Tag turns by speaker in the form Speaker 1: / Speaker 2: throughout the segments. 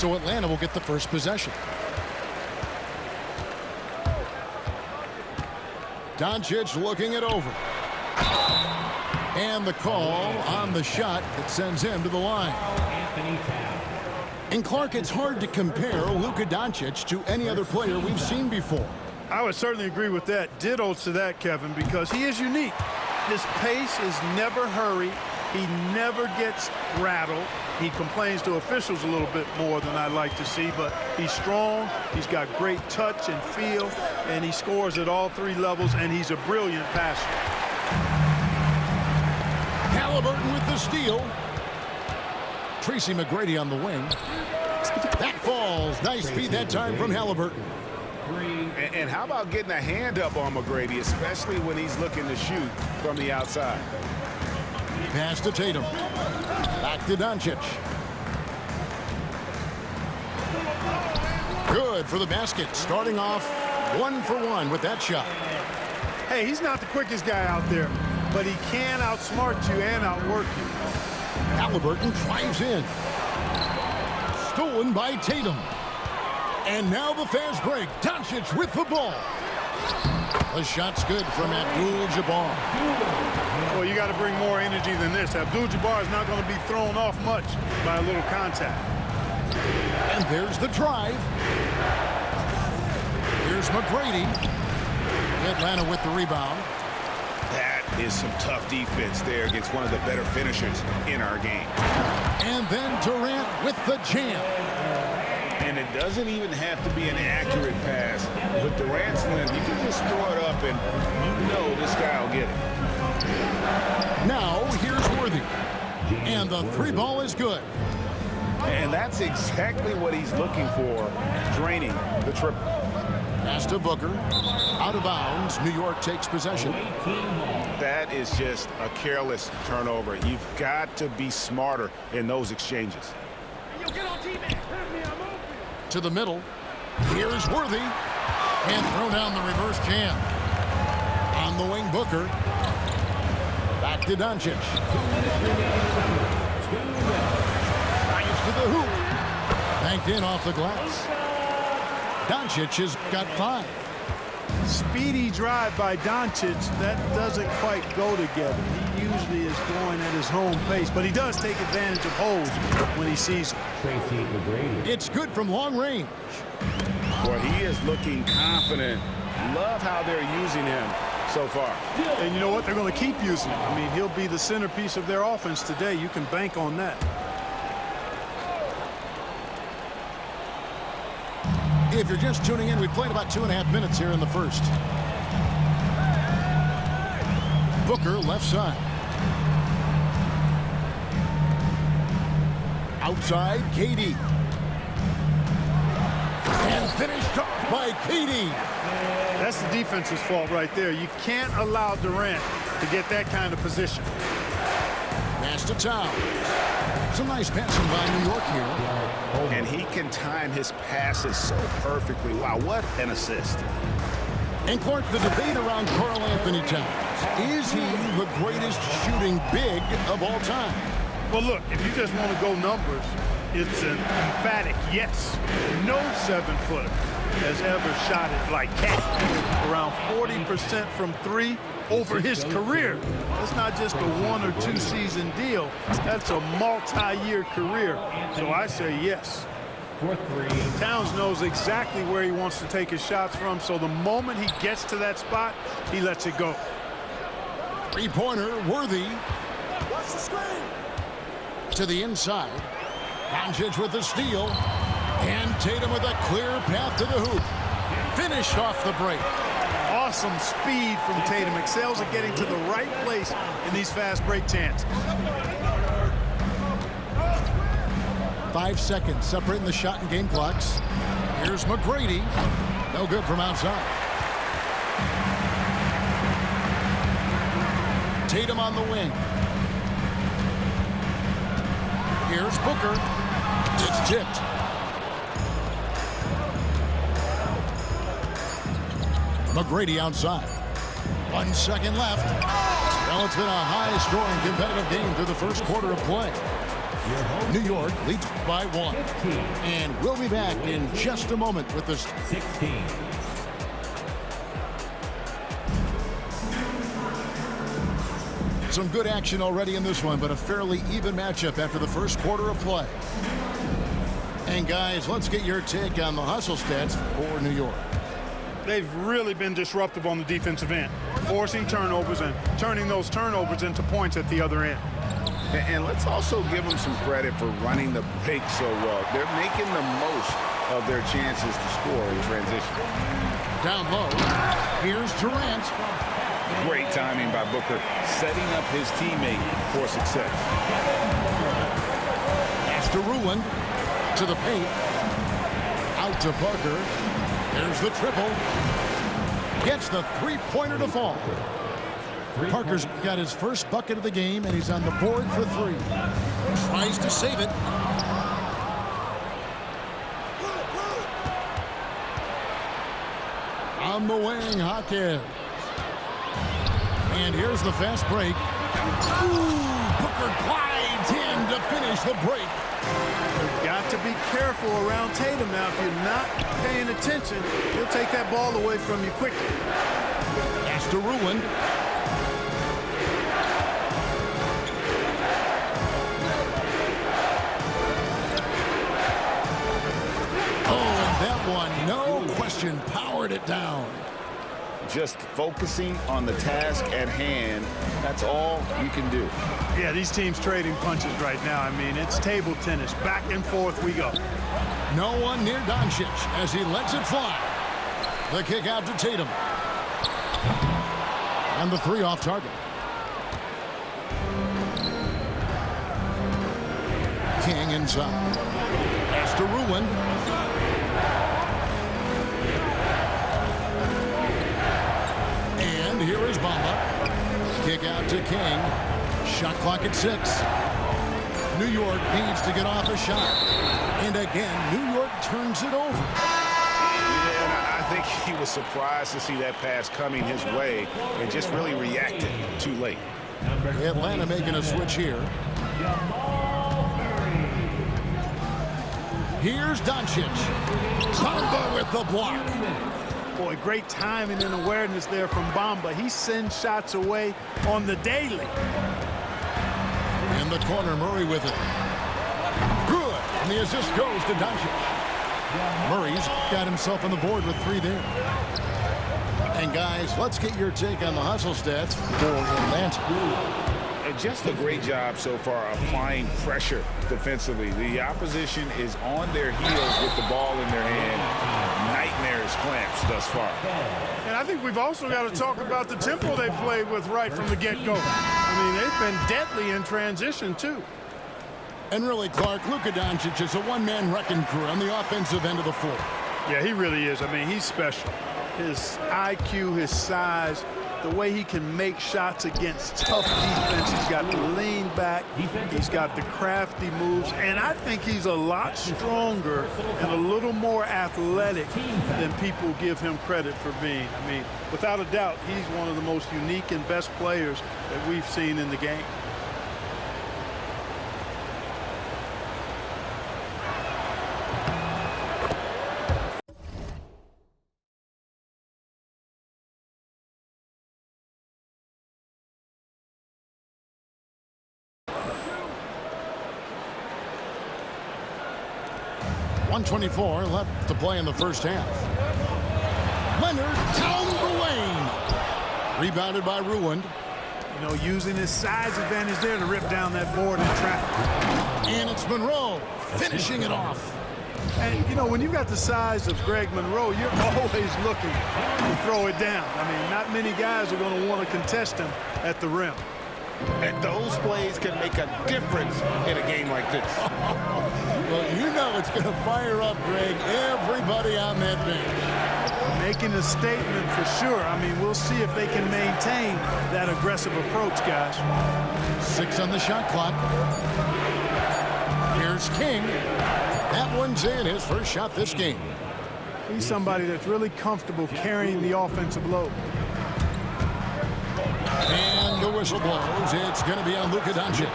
Speaker 1: So Atlanta will get the first possession. Doncic looking it over. And the call on the shot that sends him to the line. And Clark, it's hard to compare Luka Doncic to any other player we've seen before.
Speaker 2: I would certainly agree with that. Ditto to that, Kevin, because he is unique. His pace is never hurried. He never gets rattled. He complains to officials a little bit more than I'd like to see, but he's strong, he's got great touch and feel, and he scores at all three levels, and he's a brilliant passer.
Speaker 1: Halliburton with the steal. Tracy McGrady on the wing. That falls. Nice feed that time from Halliburton.
Speaker 3: And how about getting a hand up on McGrady, especially when he's looking to shoot from the outside?
Speaker 1: Pass to Tatum. Back to Doncic. Good for the basket. Starting off 1 for 1 with that shot.
Speaker 2: Hey, he's not the quickest guy out there, but he can outsmart you and outwork you.
Speaker 1: Halliburton drives in. Stolen by Tatum. And now the fast break. Doncic with the ball. The shot's good from Abdul-Jabbar.
Speaker 2: Well, you got to bring more energy than this. Abdul-Jabbar is not going to be thrown off much by a little contact.
Speaker 1: And there's the drive. Here's McGrady. Atlanta with the rebound.
Speaker 3: That is some tough defense there against one of the better finishers in our game.
Speaker 1: And then Durant with the jam.
Speaker 3: And it doesn't even have to be an accurate pass. With Durant's length, you can just throw it up and you know this guy will get it.
Speaker 1: Now here's Worthy. And the three ball is good.
Speaker 3: And that's exactly what he's looking for, draining the triple.
Speaker 1: Pass to Booker. Out of bounds. New York takes possession.
Speaker 3: That is just a careless turnover. You've got to be smarter in those exchanges.
Speaker 1: To the middle. Here's Worthy. And throw down the reverse jam. On the wing, Booker. Back to Doncic. Drives to the hoop. Banked in off the glass. Doncic has got 5.
Speaker 2: Speedy drive by Doncic. That doesn't quite go together. He usually is going at his home pace, but he does take advantage of holes when he sees them.
Speaker 1: It's good from long range.
Speaker 3: Boy, he is looking confident. Love how they're using him so far.
Speaker 2: And you know what? They're going to keep using him. I mean, he'll be the centerpiece of their offense today. You can bank on that.
Speaker 1: If you're just tuning in, we played about 2.5 minutes here in the first. Booker left side. Outside, KD. And finished off by KD.
Speaker 2: That's the defense's fault right there. You can't allow Durant to get that kind of position.
Speaker 1: Pass to Towns. Some nice passing by New York here.
Speaker 3: And he can time his passes so perfectly. Wow, what an assist.
Speaker 1: And Clark, the debate around Karl Anthony Towns. Is he the greatest shooting big of all time?
Speaker 2: Well, look, if you just want to go numbers, it's an emphatic yes. No 7-footer has ever shot it like that. Around 40% from 3 over his career. That's not just a 1 or 2 season deal. That's a multi-year career. So I say yes. Towns knows exactly where he wants to take his shots from, so the moment he gets to that spot, he lets it go.
Speaker 1: Three-pointer, Worthy. To the inside. Doncic with the steal. And Tatum with a clear path to the hoop. Finished off the break.
Speaker 2: Awesome speed from Tatum. Excels at getting to the right place in these fast break chances.
Speaker 1: 5 seconds separating the shot and game clocks. Here's McGrady. No good from outside. Tatum on the wing. Here's Booker. It's tipped. McGrady outside. 1 second left. Well, it's been a high-scoring competitive game through the first quarter of play. New York leads by 1. And we'll be back in just a moment with this.
Speaker 4: 16.
Speaker 1: Some good action already in this one, but a fairly even matchup after the first quarter of play. And guys, let's get your take on the hustle stats for New York.
Speaker 2: They've really been disruptive on the defensive end, forcing turnovers and turning those turnovers into points at the other end.
Speaker 3: And let's also give them some credit for running the break so well. They're making the most of their chances to score in transition.
Speaker 1: Down low, here's Durant.
Speaker 3: Great timing by Booker, setting up his teammate for success.
Speaker 1: Pass to Ruin, to the paint, out to Booker. There's the triple. Gets the three-pointer to fall. Parker's got his first bucket of the game, and he's on the board for 3. Tries to save it. On the wing, Hawkins. And here's the fast break. Ooh, Booker glides in to finish the break.
Speaker 2: You've got to be careful around Tatum now. If you're not paying attention, he'll take that ball away from you quickly.
Speaker 1: Pass to Ruin. Oh, and that one, no question, powered it down.
Speaker 3: Just focusing on the task at hand, that's all you can do.
Speaker 2: Yeah, these teams trading punches right now. I mean, it's table tennis. Back and forth we go.
Speaker 1: No one near Doncic as he lets it fly. The kick out to Tatum. And the 3 off target. King inside. Pass to Ruin. And here is Bamba. Kick out to King. Shot clock at 6. New York needs to get off a shot. And again, New York turns it over.
Speaker 3: Yeah, and I think he was surprised to see that pass coming his way and just really reacted too late.
Speaker 1: Atlanta making a switch here. Here's Doncic. Bamba with the block.
Speaker 2: Boy, great timing and awareness there from Bamba. He sends shots away on the daily.
Speaker 1: In the corner, Murray with it. Good. And the assist goes to Doncic. Murray's got himself on the board with 3 there. And guys, let's get your take on the hustle stats for Atlanta.
Speaker 3: Just a great job so far applying pressure defensively. The opposition is on their heels with the ball in their hand. Nightmares clamps thus far.
Speaker 2: And I think we've also got to talk about the tempo they played with right from the get-go. I mean, they've been deadly in transition, too.
Speaker 1: And really, Clark, Luka Doncic is a one-man wrecking crew on the offensive end of the floor.
Speaker 2: Yeah, he really is. I mean, he's special. His IQ, his size, the way he can make shots against tough defense. He's got the lean back. He's got the crafty moves. And I think he's a lot stronger and a little more athletic than people give him credit for being. I mean, without a doubt, he's one of the most unique and best players that we've seen in the game.
Speaker 1: .124 left to play in the first half. Leonard down the lane. Rebounded by Ruin.
Speaker 2: You know, using his size advantage there to rip down that board in traffic.
Speaker 1: And it's Monroe finishing it off.
Speaker 2: And, you know, when you've got the size of Greg Monroe, you're always looking to throw it down. I mean, not many guys are going to want to contest him at the rim.
Speaker 3: And those plays can make a difference in a game like this.
Speaker 1: Well, you know it's going to fire up, Greg, everybody on that bench.
Speaker 2: Making a statement for sure. I mean, we'll see if they can maintain that aggressive approach, guys.
Speaker 1: 6 on the shot clock. Here's King. That one's in, his first shot this game.
Speaker 2: He's somebody that's really comfortable carrying the offensive load.
Speaker 1: And the whistle blows. It's going to be on Luka Doncic.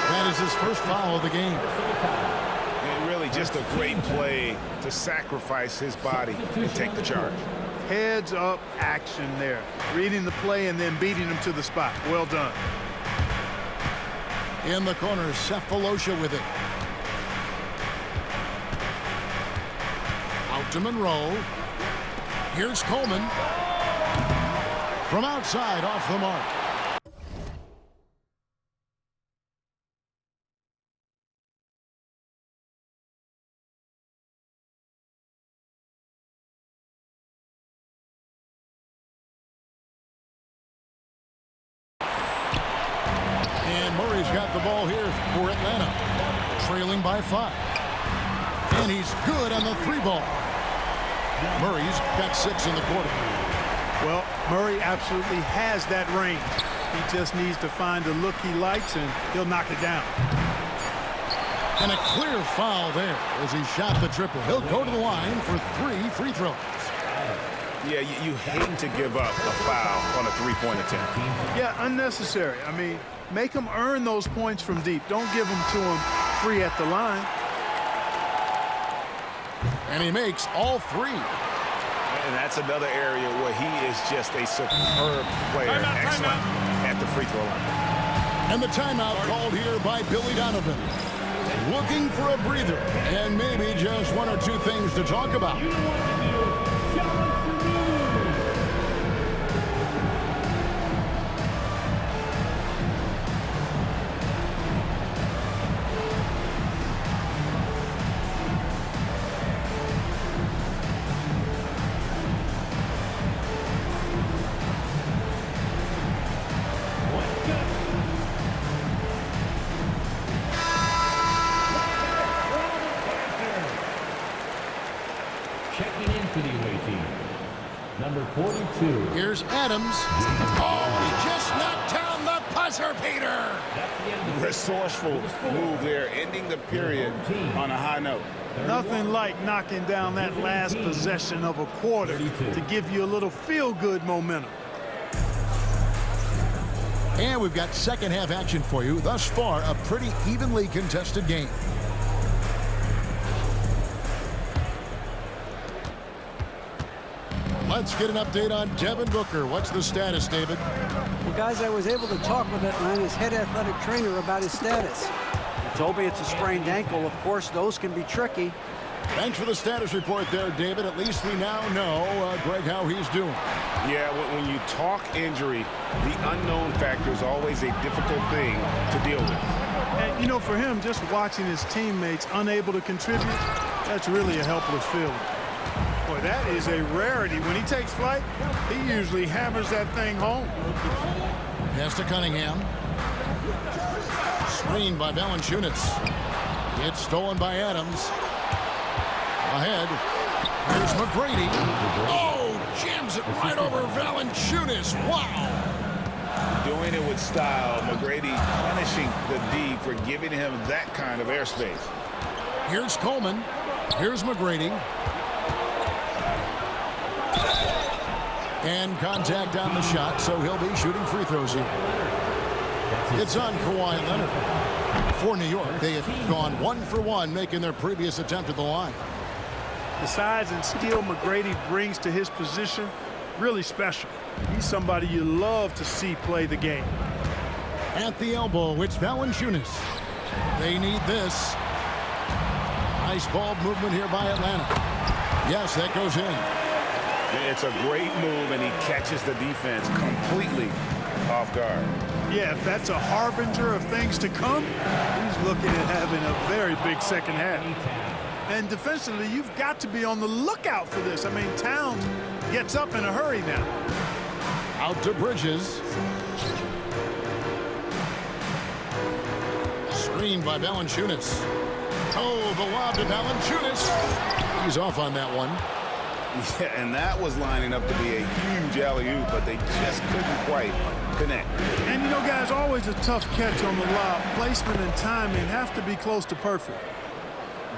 Speaker 1: That is his first foul of the game.
Speaker 3: And really just a great play to sacrifice his body and take the charge.
Speaker 2: Heads up action there. Reading the play and then beating him to the spot. Well done.
Speaker 1: In the corner, Cephalosha with it. Out to Monroe. Here's Coleman. From outside, off the mark. And Murray's got the ball here for Atlanta, trailing by 5. And he's good on the 3 ball. Murray's got 6 in the quarter.
Speaker 2: Well, Murray absolutely has that range. He just needs to find the look he likes, and he'll knock it down.
Speaker 1: And a clear foul there as he shot the triple. He'll go to the line for 3 free throws.
Speaker 3: Yeah, you hate to give up a foul on a three-point attempt.
Speaker 2: Yeah, unnecessary. I mean, make him earn those points from deep. Don't give them to him free at the line.
Speaker 1: And he makes all 3.
Speaker 3: And that's another area where he is just a superb player. Excellent at the free throw line.
Speaker 1: And the timeout called here by Billy Donovan. Looking for a breather and maybe just 1 or 2 things to talk about.
Speaker 4: Checking in for the away team, number 42.
Speaker 1: Here's Adams. Oh, he just knocked down the buzzer beater.
Speaker 3: Resourceful move there, ending the period on a high note.
Speaker 2: Nothing like knocking down that last possession of a quarter to give you a little feel-good momentum.
Speaker 1: And we've got second half action for you. Thus far, a pretty evenly contested game. Let's get an update on Devin Booker. What's the status, David?
Speaker 5: Well, guys, I was able to talk with Atlanta's head athletic trainer about his status. He told me it's a sprained ankle. Of course, those can be tricky.
Speaker 1: Thanks for the status report there, David. At least we now know, Greg, how he's doing.
Speaker 3: Yeah, when you talk injury, the unknown factor is always a difficult thing to deal with.
Speaker 2: And, you know, for him, just watching his teammates unable to contribute, that's really a helpless feeling. Boy, that is a rarity. When he takes flight, he usually hammers that thing home.
Speaker 1: Pass to Cunningham. Screened by Valanciunas. It's stolen by Adams. Ahead. Here's McGrady. Oh, jams it right over Valanciunas. Wow.
Speaker 3: Doing it with style. McGrady punishing the D for giving him that kind of airspace.
Speaker 1: Here's Coleman. Here's McGrady. And contact on the shot, so he'll be shooting free throws here. It's on Kawhi Leonard. For New York, they have gone 1 for 1, making their previous attempt at the line.
Speaker 2: The size and skill McGrady brings to his position, really special. He's somebody you love to see play the game.
Speaker 1: At the elbow, it's Valanciunas. They need this. Nice ball movement here by Atlanta. Yes, that goes in.
Speaker 3: It's a great move, and he catches the defense completely off guard.
Speaker 2: Yeah, if that's a harbinger of things to come, he's looking at having a very big second half. And defensively, you've got to be on the lookout for this. I mean, Towns gets up in a hurry now.
Speaker 1: Out to Bridges. Screened by Valanciunas. Oh, the lob to Valanciunas. He's off on that one.
Speaker 3: Yeah, and that was lining up to be a huge alley-oop, but they just couldn't quite connect.
Speaker 2: And, you know, guys, always a tough catch on the lob. Placement and timing have to be close to perfect.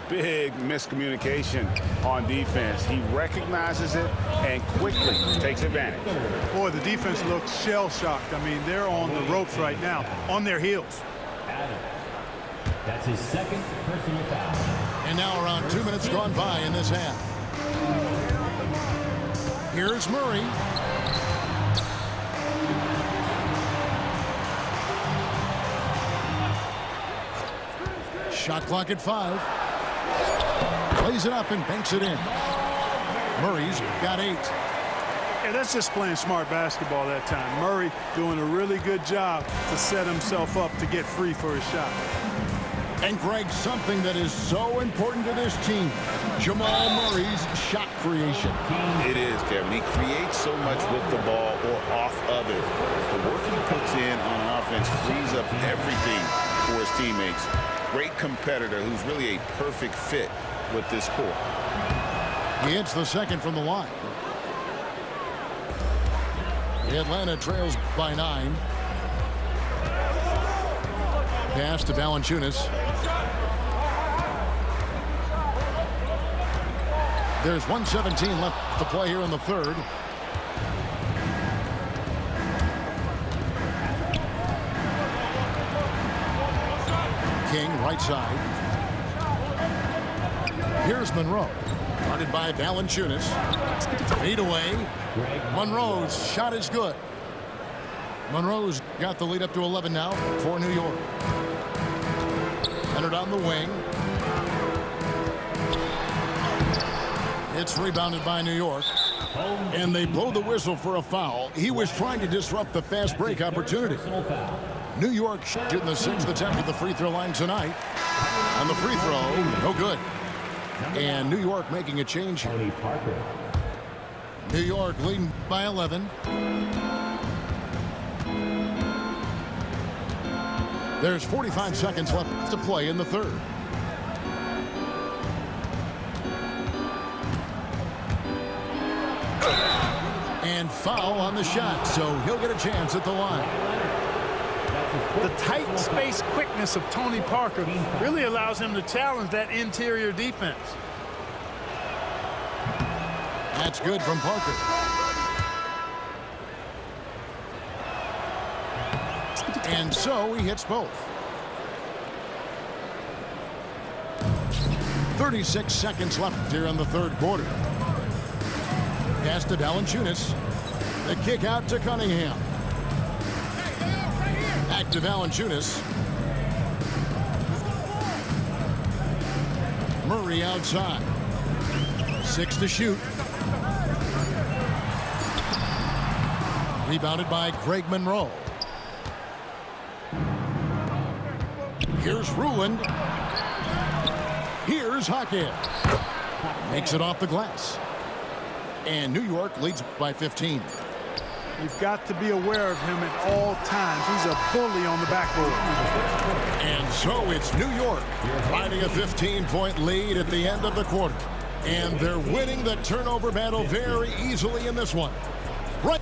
Speaker 3: Big miscommunication on defense. He recognizes it and quickly takes advantage.
Speaker 2: Boy, the defense looks shell-shocked. I mean, they're on the ropes right now, on their heels.
Speaker 4: That's his second personal foul.
Speaker 1: And now around 2 minutes gone by in this half. Here's Murray. Shot clock at 5. Plays it up and banks it in. Murray's got 8.
Speaker 2: Yeah, that's just playing smart basketball that time. Murray doing a really good job to set himself up to get free for his shot.
Speaker 1: And Greg, something that is so important to this team, Jamal Murray's shot creation.
Speaker 3: It is, Kevin. He creates so much with the ball or off of it. The work he puts in on offense frees up everything for his teammates. Great competitor who's really a perfect fit with this core.
Speaker 1: He hits the second from the line. Atlanta trails by 9. Pass to Valanciunas. There's 1:17 left to play here in the third. King, right side. Here's Monroe. Guarded by Valanciunas. Feed away. Monroe's shot is good. Monroe's got the lead up to 11 now for New York. Entered on the wing. It's rebounded by New York. And they blow the whistle for a foul. He was trying to disrupt the fast break opportunity. New York shooting the 6th attempt at the free throw line tonight. On the free throw, no good. And New York making a change here. New York leading by 11. There's 45 seconds left to play in the third. And foul on the shot, so he'll get a chance at the line.
Speaker 2: The tight space quickness of Tony Parker really allows him to challenge that interior defense.
Speaker 1: That's good from Parker. And so he hits both. 36 seconds left here in the third quarter. Pass to Valanciunas. The kick out to Cunningham. Back to Valanciunas. Murray outside. 6 to shoot. Rebounded by Greg Monroe. Here's Ruland. Here's Hawkins. Makes it off the glass. And New York leads by 15.
Speaker 2: You've got to be aware of him at all times. He's a bully on the backboard.
Speaker 1: And so it's New York riding a 15-point lead at the end of the quarter. And they're winning the turnover battle very easily in this one. Right.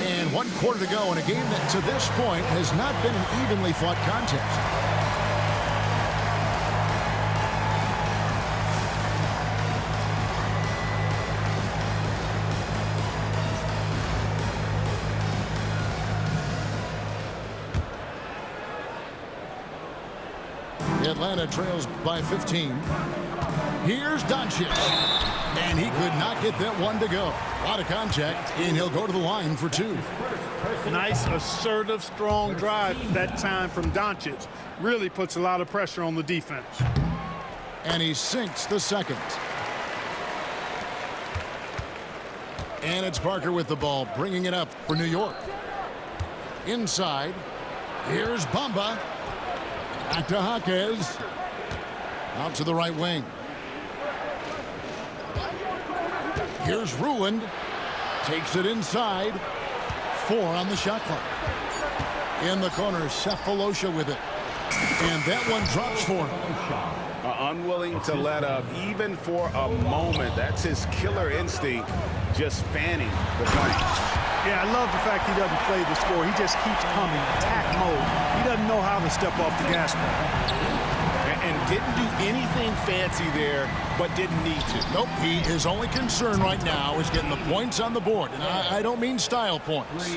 Speaker 1: And 1 quarter to go in a game that to this point has not been an evenly fought contest. Atlanta trails by 15. Here's Doncic. And he could not get that one to go. A lot of contact, and he'll go to the line for 2.
Speaker 2: Nice, assertive, strong drive that time from Doncic. Really puts a lot of pressure on the defense.
Speaker 1: And he sinks the second. And it's Parker with the ball, bringing it up for New York. Inside. Here's Bamba. Back to Jaquez. Out to the right wing. Here's Ruland. Takes it inside. 4 on the shot clock. In the corner, Sefolosha with it. And that one drops for him.
Speaker 3: Unwilling to let up even for a moment. That's his killer instinct, just fanning the flank.
Speaker 2: Yeah, I love the fact he doesn't play the score. He just keeps coming, attack mode. He doesn't know how to step off the gas pedal.
Speaker 3: and didn't do anything fancy there, but didn't need to.
Speaker 1: Nope, his only concern right now is getting the points on the board. And I don't mean style points.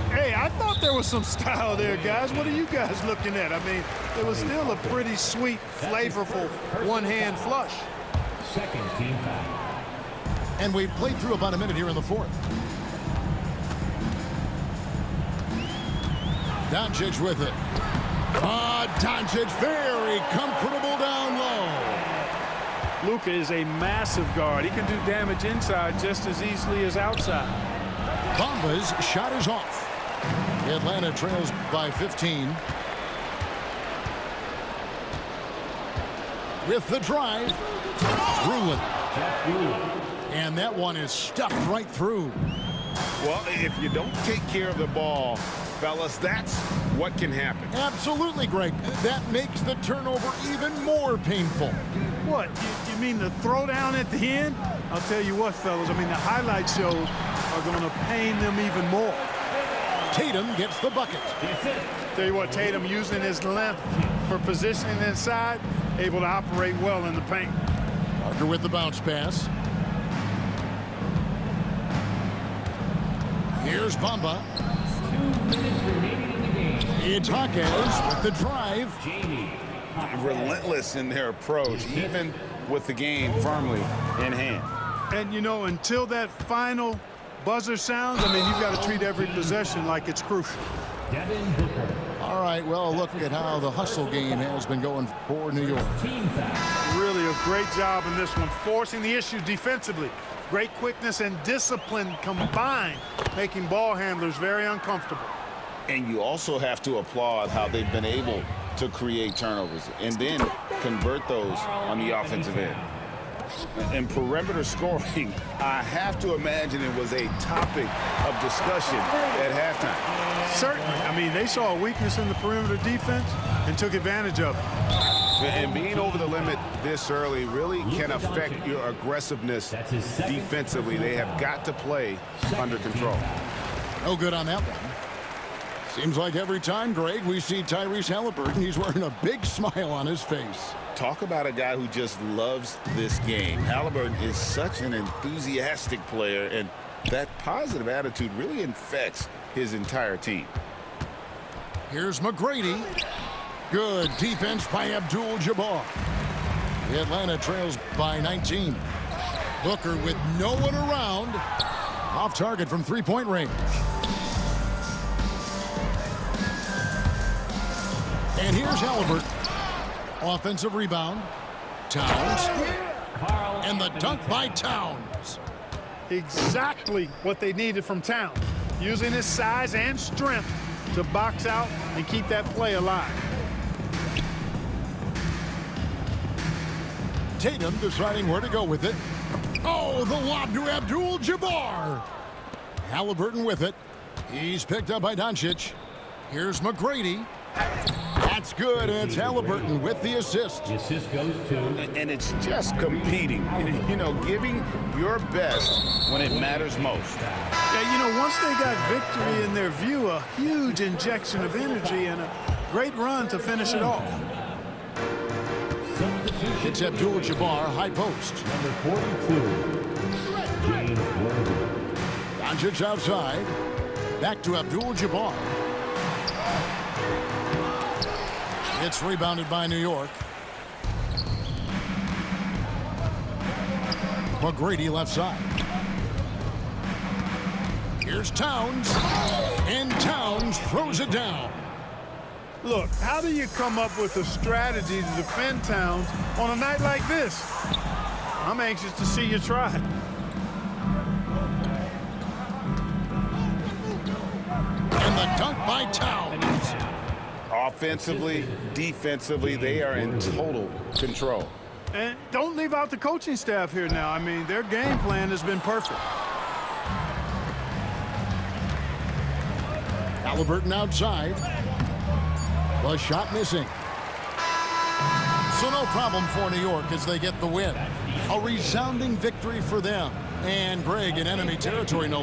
Speaker 2: Hey, I thought there was some style there, guys. What are you guys looking at? I mean, it was still a pretty sweet, flavorful one-hand flush.
Speaker 4: Second team foul.
Speaker 1: And we've played through about a minute here in the fourth. Doncic with it. Doncic very comfortable down low.
Speaker 2: Luka is a massive guard. He can do damage inside just as easily as outside.
Speaker 1: Bamba's shot is off. Atlanta trails by 15. With the drive, Rulin. And that one is stuffed right through.
Speaker 3: Well, if you don't take care of the ball, fellas, that's what can happen.
Speaker 1: Absolutely, Greg. That makes the turnover even more painful.
Speaker 2: What? You mean the throwdown at the end? I'll tell you what, fellas. I mean, the highlight shows are going to pain them even more.
Speaker 1: Tatum gets the bucket.
Speaker 2: Tell you what, Tatum using his length for positioning inside, able to operate well in the paint.
Speaker 1: Parker with the bounce pass. Here's Bamba.
Speaker 4: 2 minutes remaining in the game.
Speaker 1: It's Hawkins with the drive.
Speaker 4: Jamie.
Speaker 3: Relentless in their approach, even with the game firmly in hand.
Speaker 2: And, you know, until that final buzzer sounds, I mean, you've got to treat every possession like it's crucial.
Speaker 4: Devin Booker.
Speaker 1: All right, well, look at how the hustle game has been going for New York.
Speaker 4: Team foul.
Speaker 2: Really a great job in this one, forcing the issue defensively. Great quickness and discipline combined, making ball handlers very uncomfortable.
Speaker 3: And you also have to applaud how they've been able to create turnovers and then convert those on the offensive end. And perimeter scoring, I have to imagine it was a topic of discussion at halftime.
Speaker 2: Certainly. I mean, they saw a weakness in the perimeter defense and took advantage of it.
Speaker 3: And being over the limit this early really can affect your aggressiveness defensively. They have got to play under control.
Speaker 1: No good on that one. Seems like every time, Greg, we see Tyrese Halliburton, he's wearing a big smile on his face.
Speaker 3: Talk about a guy who just loves this game. Halliburton is such an enthusiastic player, and that positive attitude really infects his entire team.
Speaker 1: Here's McGrady. Good defense by Abdul-Jabbar. Atlanta trails by 19. Booker with no one around. Off target from three-point range. And here's Halliburton. Offensive rebound. Towns. And the dunk by Towns.
Speaker 2: Exactly what they needed from Towns. Using his size and strength to box out and keep that play alive.
Speaker 1: Tatum deciding where to go with it. Oh, the lob to Abdul-Jabbar. Halliburton with it. He's picked up by Doncic. Here's McGrady. That's good, and it's Halliburton with the assist.
Speaker 4: The assist goes to.
Speaker 3: And it's just competing, you know, giving your best when it matters most.
Speaker 2: Yeah, you know, once they got victory in their view, a huge injection of energy and a great run to finish it off.
Speaker 1: It's Abdul-Jabbar, high post.
Speaker 4: Number 42. James Worthy.
Speaker 1: Doncic outside. Back to Abdul-Jabbar. It's rebounded by New York. McGrady left side. Here's Towns. And Towns throws it down.
Speaker 2: Look, how do you come up with a strategy to defend Towns on a night like this? I'm anxious to see you try.
Speaker 1: And the dunk by Towns.
Speaker 3: Offensively, defensively, they are in total control.
Speaker 2: And don't leave out the coaching staff here now. I mean, their game plan has been perfect.
Speaker 1: Halliburton outside. The shot missing. So no problem for New York as they get the win. A resounding victory for them. And Greg in enemy territory, no